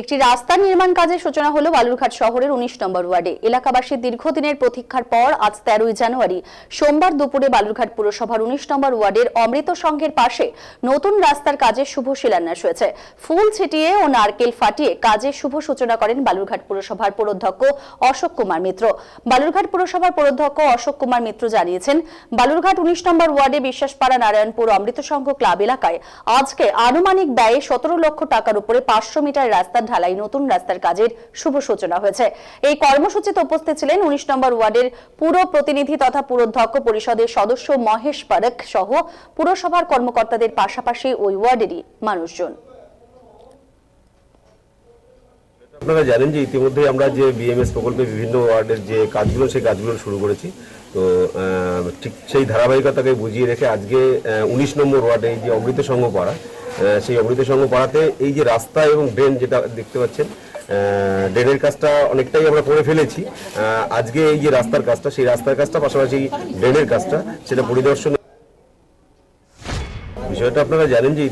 একটি রাস্তা নির্মাণ কাজের সূচনা হলো বালুরঘাট শহরের ১৯ নম্বর ওয়ার্ডে। এলাকাবাসীর দীর্ঘদিনের প্রতীক্ষার পর আজ ১৩ই জানুয়ারি সোমবার দুপুরে বালুরঘাট পুরসভার ১৯ নম্বর ওয়ার্ডের অমৃত সংঘের পাশে নতুন রাস্তার কাজের শুভ শিলান্যাস হয়েছে। ফুল ছিটিয়ে ও নারকেল ফাটিয়ে কাজের শুভ সূচনা করেন বালুরঘাট পুরসভার পৌরধ্যক্ষ অশোক কুমার মিত্র। বালুরঘাট পুরসভার পৌরধ্যক্ষ অশোক কুমার মিত্র জানিয়েছেন, বালুরঘাট ১৯ নম্বর ওয়ার্ডে বিশ্বাসপাড়া নারায়ণপুর অমৃত সংঘ ক্লাব এলাকায় আজকে আনুমানিক ব্যয়ে ১৭ লক্ষ টাকার উপরে ৫০০ মিটার রাস্তা ঢালাই নতুন রাস্তার কাজের শুভ সূচনা হয়েছে। এই কর্মসূচিতে উপস্থিত ছিলেন ১৯ নম্বর ওয়ার্ডের পুর প্রতিনিধি তথা পুরোধ্যক্ষ পরিষদের সদস্য মহেশ পারক সহ পুরসভার কর্মকর্তাদের পাশাপাশি ওই ওয়ার্ডেরই মানুষজন। আপনারা জানেন যে ইতিমধ্যে আমরা যে বিএমএস প্রকল্পে বিভিন্ন ওয়ার্ডের যে কাজগুলো সেই কাজগুলো শুরু করেছি। তো ঠিক সেই ধারাবাহিকতাকে বুঝিয়ে রেখে আজকে ১৯ নম্বর ওয়ার্ডে এই যে অমৃত সংঘ পাড়া, সেই অমৃত সংঘ পাড়াতে এই যে রাস্তা এবং ড্রেন যেটা দেখতে পাচ্ছেন, ড্রেনের কাজটা অনেকটাই আমরা করে ফেলেছি। আজকে এই যে রাস্তার কাজটা, সেই রাস্তার কাজটা পাশাপাশি ড্রেনের কাজটা সেটা পরিদর্শন। বিষয়টা আপনারা জানেন যে